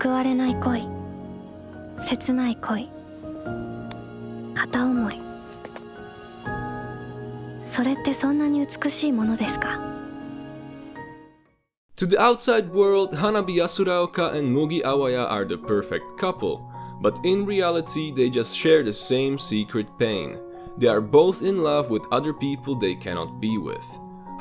報われない恋、切ない恋、片思い。それってそんなに美しいものですか? To the outside world, Hanabi Yasuraoka and Mugi Awaya are the perfect couple, but in reality they just share the same secret pain. They are both in love with other people they cannot be with.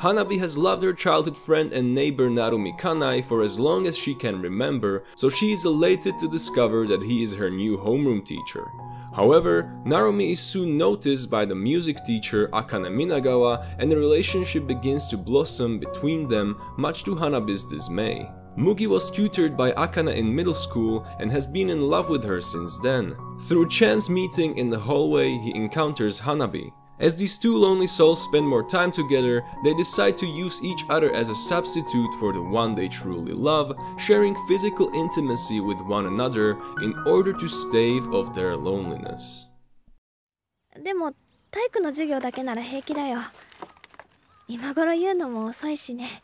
Hanabi has loved her childhood friend and neighbor Narumi Kanai for as long as she can remember, so she is elated to discover that he is her new homeroom teacher. However, Narumi is soon noticed by the music teacher Akane Minagawa, and the relationship begins to blossom between them, much to Hanabi's dismay. Mugi was tutored by Akane in middle school and has been in love with her since then. Through a chance meeting in the hallway, he encounters Hanabi. As these two lonely souls spend more time together, they decide to use each other as a substitute for the one they truly love, sharing physical intimacy with one another in order to stave off their loneliness. でも体育の授業だけなら平気だよ。今頃言うのも遅いしね。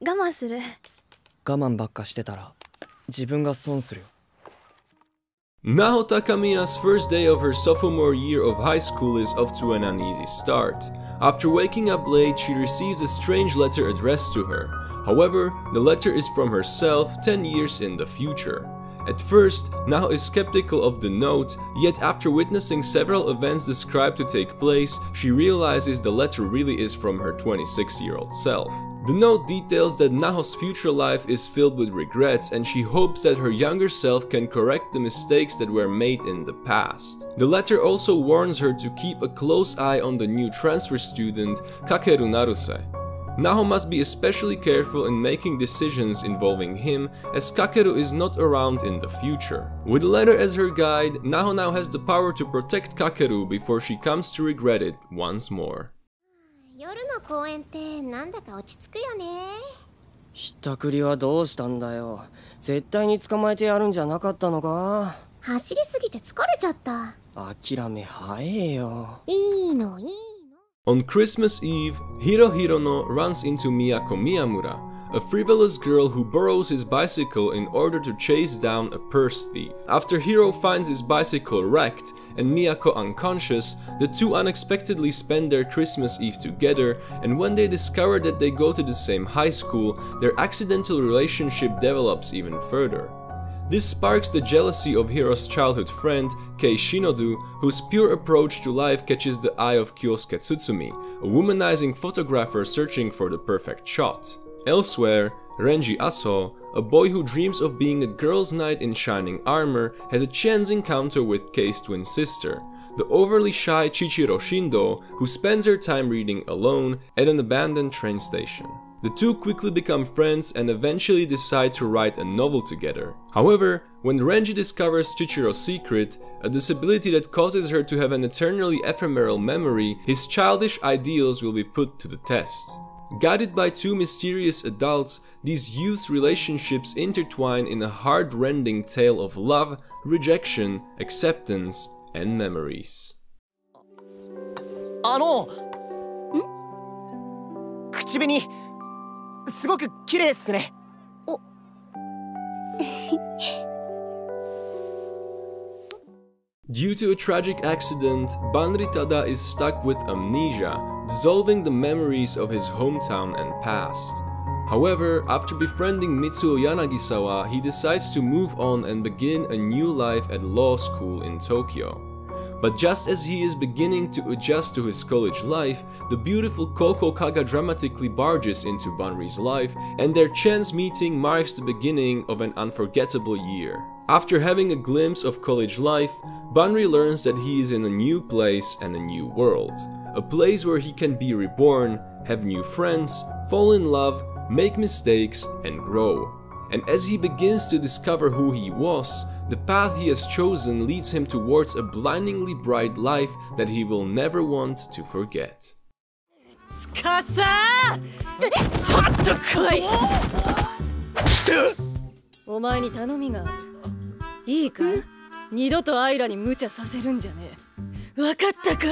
我慢する。我慢ばっかしてたら自分が損するよ。Naho Takamiya's first day of her sophomore year of high school is off to an uneasy start. After waking up late, she receives a strange letter addressed to her. However, the letter is from herself 10 years in the future. At first, Naho is skeptical of the note, yet after witnessing several events described to take place, she realizes the letter really is from her 26-year-old self. The note details that Naho's future life is filled with regrets, and she hopes that her younger self can correct the mistakes that were made in the past. The letter also warns her to keep a close eye on the new transfer student, Kakeru Naruse. Naho must be especially careful in making decisions involving him, as Kakeru is not around in the future. With the letter as her guide, Naho now has the power to protect Kakeru before she comes to regret it once more. 夜の公園ってなんだか落ち着くよね。ひったくりはどうしたんだよ。絶対に捕まえてやるんじゃなかったのか。走りすぎて疲れちゃった。諦め早えよ。いいのいいの。 On Christmas Eve, Hiro Hirono runs into Miyako Miyamura, a frivolous girl who borrows his bicycle in order to chase down a purse thief. After Hiro finds his bicycle wrecked and Miyako unconscious, the two unexpectedly spend their Christmas Eve together, and when they discover that they go to the same high school, their accidental relationship develops even further. This sparks the jealousy of Hiro's childhood friend, Kei Shinodu, whose pure approach to life catches the eye of Kyosuke Tsutsumi, a womanizing photographer searching for the perfect shot. Elsewhere, Renji Aso, a boy who dreams of being a girl's knight in shining armor, has a chance encounter with Kei's twin sister, the overly shy Chichiro Shindo, who spends her time reading alone at an abandoned train station. The two quickly become friends and eventually decide to write a novel together. However, when Renji discovers Chichiro's secret, a disability that causes her to have an eternally ephemeral memory, his childish ideals will be put to the test. Guided by two mysterious adults, these youths' relationships intertwine in a heart-rending tale of love, rejection, acceptance, and memories. 口紅すごく綺麗っすね。Due to a tragic accident, Banritada is stuck with amnesia, dissolving the memories of his hometown and past. However, after befriending Mitsuo Yanagisawa, he decides to move on and begin a new life at law school in Tokyo. But just as he is beginning to adjust to his college life, the beautiful Koko Kaga dramatically barges into Banri's life, and their chance meeting marks the beginning of an unforgettable year. After having a glimpse of college life, Banri learns that he is in a new place and a new world. A place where he can be reborn, have new friends, fall in love, make mistakes, and grow. And as he begins to discover who he was, the path he has chosen leads him towards a blindingly bright life that he will never want to forget. ちょっと来い。お前に頼みがある。いいか？二度とアイラに無茶させるんじゃねえ。わかったか？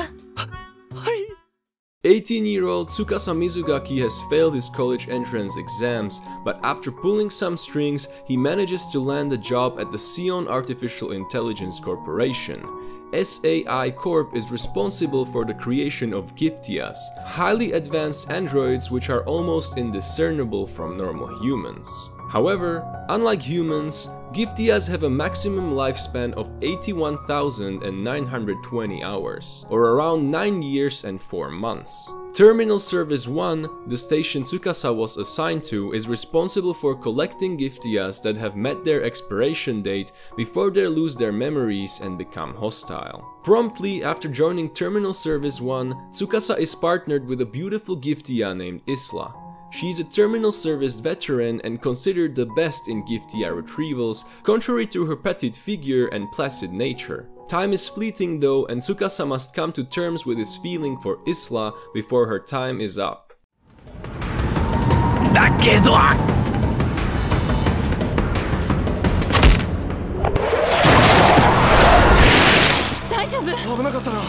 18-year-old Tsukasa Mizugaki has failed his college entrance exams, but after pulling some strings, he manages to land a job at the Sion Artificial Intelligence Corporation. SAI Corp is responsible for the creation of Giftias, highly advanced androids which are almost indiscernible from normal humans. However, unlike humans, Giftias have a maximum lifespan of 81,920 hours, or around 9 years and 4 months. Terminal Service 1, the station Tsukasa was assigned to, is responsible for collecting Giftias that have met their expiration date before they lose their memories and become hostile. Promptly after joining Terminal Service 1, Tsukasa is partnered with a beautiful Giftia named Isla. She's a Terminal Service veteran and considered the best in Giftia retrievals, contrary to her petite figure and placid nature. Time is fleeting though, and Tsukasa must come to terms with his feeling for Isla before her time is up. だけど大丈夫？危なかったな。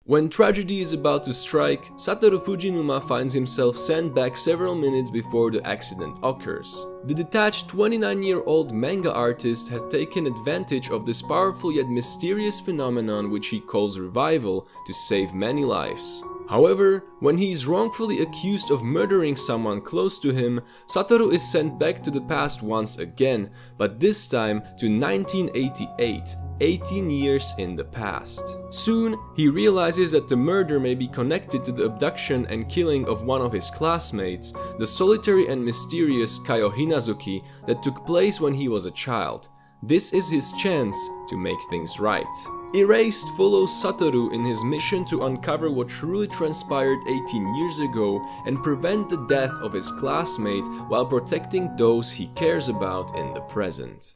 When tragedy is about to strike, Satoru Fujinuma finds himself sent back several minutes before the accident occurs. The detached 29-year-old manga artist had taken advantage of this powerful yet mysterious phenomenon which he calls revival to save many lives. However, when he is wrongfully accused of murdering someone close to him, Satoru is sent back to the past once again, but this time to 1988. 18 years in the past. Soon, he realizes that the murder may be connected to the abduction and killing of one of his classmates, the solitary and mysterious Kaio Hinazuki, that took place when he was a child. This is his chance to make things right. Erased follows Satoru in his mission to uncover what truly transpired 18 years ago and prevent the death of his classmate while protecting those he cares about in the present.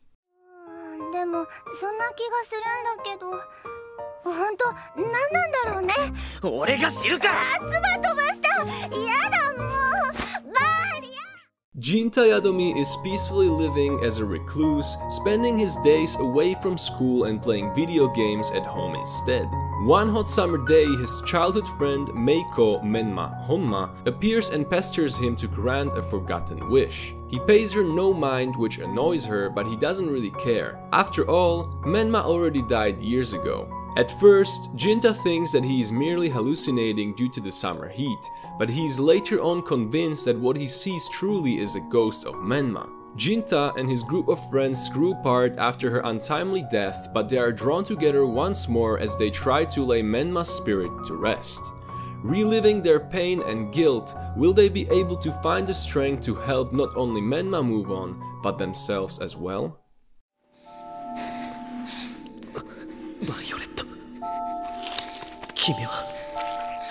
でもそんな気がするんだけど、本当何なんだろうね。俺が知るか。唾飛ばした。嫌だもう。バーリア。 Jinta Yadomi is peacefully living as a recluse, spending his days away from school and playing video games at home instead. One hot summer day, his childhood friend Meiko Menma Honma appears and pesters him to grant a forgotten wish. He pays her no mind, which annoys her, but he doesn't really care. After all, Menma already died years ago. At first, Jinta thinks that he is merely hallucinating due to the summer heat, but he is later on convinced that what he sees truly is a ghost of Menma. Jinta and his group of friends grew apart after her untimely death, but they are drawn together once more as they try to lay Menma's spirit to rest. Reliving their pain and guilt, will they be able to find the strength to help not only Menma move on, but themselves as well? バイオレット、君は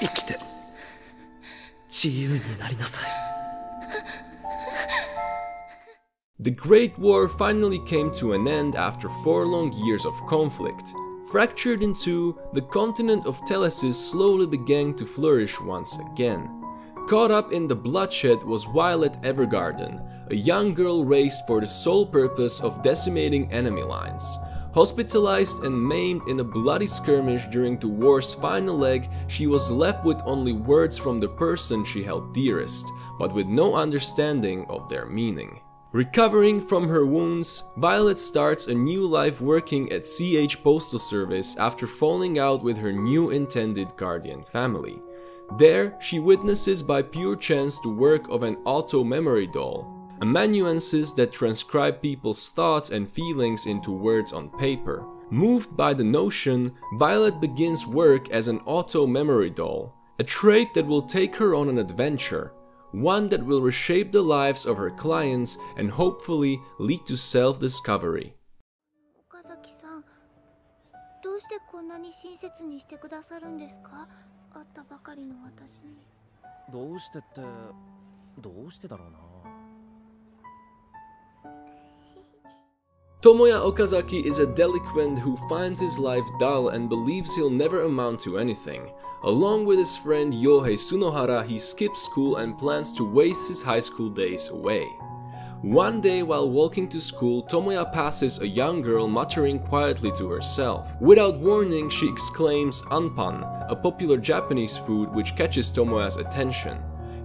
生きて自由になりなさい。 The Great War finally came to an end after 4 long years of conflict. Fractured in two, the continent of Telesis slowly began to flourish once again. Caught up in the bloodshed was Violet Evergarden, a young girl raised for the sole purpose of decimating enemy lines. Hospitalized and maimed in a bloody skirmish during the war's final leg, she was left with only words from the person she held dearest, but with no understanding of their meaning. Recovering from her wounds, Violet starts a new life working at CH Postal Service after falling out with her new intended guardian family. There, she witnesses by pure chance the work of an auto-memory doll, amanuensis that transcribe people's thoughts and feelings into words on paper. Moved by the notion, Violet begins work as an auto-memory doll, a trait that will take her on an adventure. One that will reshape the lives of her clients and hopefully lead to self-discovery. 岡崎さん、どうしてこんなに親切にしてくださるんですか？会ったばかりの私に。どうしてってどうしてだろうな。 Tomoya Okazaki is a delinquent who finds his life dull and believes he'll never amount to anything. Along with his friend Yohei Sunohara, he skips school and plans to waste his high school days away. One day while walking to school, Tomoya passes a young girl muttering quietly to herself. Without warning, she exclaims "anpan," a popular Japanese food which catches Tomoya's attention.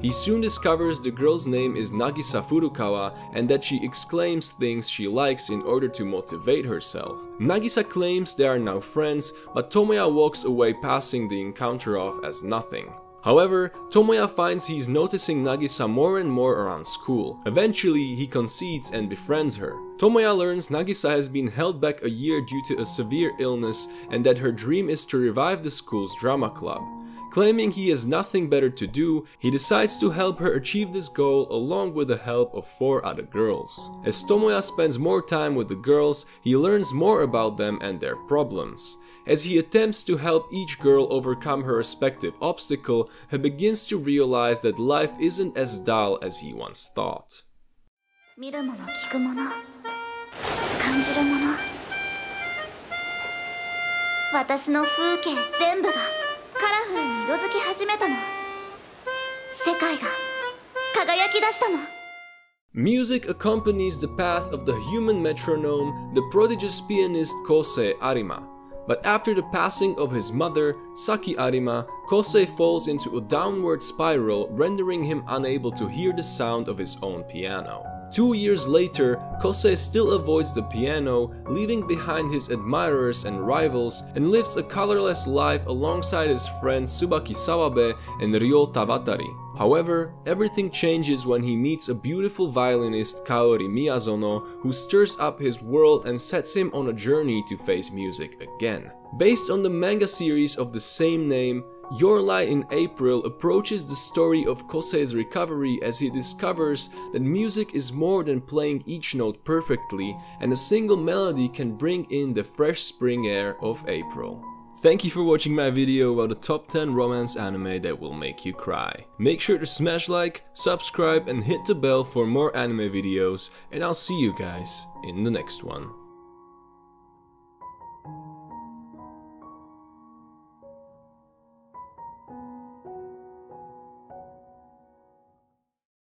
He soon discovers the girl's name is Nagisa Furukawa and that she exclaims things she likes in order to motivate herself. Nagisa claims they are now friends, but Tomoya walks away, passing the encounter off as nothing. However, Tomoya finds he's noticing Nagisa more and more around school. Eventually, he concedes and befriends her. Tomoya learns Nagisa has been held back a year due to a severe illness and that her dream is to revive the school's drama club. Claiming he has nothing better to do, he decides to help her achieve this goal along with the help of 4 other girls. As Tomoya spends more time with the girls, he learns more about them and their problems. As he attempts to help each girl overcome her respective obstacle, he begins to realize that life isn't as dull as he once thought. 見るもの聞くもの感じるもの私の風景全部がカラフルに色づき始めたの世界が輝き出したの Music accompanies the path of the human metronome, the prodigious pianist Kosei Arima. But after the passing of his mother, Saki Arima, Kosei falls into a downward spiral, rendering him unable to hear the sound of his own piano. 2 years later, Kosei still avoids the piano, leaving behind his admirers and rivals, and lives a colorless life alongside his friends Tsubaki Sawabe and Ryo Tabatari. However, everything changes when he meets a beautiful violinist, Kaori Miyazono, who stirs up his world and sets him on a journey to face music again. Based on the manga series of the same name, Your Lie in April approaches the story of Kosei's recovery as he discovers that music is more than playing each note perfectly, and a single melody can bring in the fresh spring air of April. Thank you for watching my video about the top 10 romance anime that will make you cry. Make sure to smash like, subscribe and hit the bell for more anime videos, and I'll see you guys in the next one.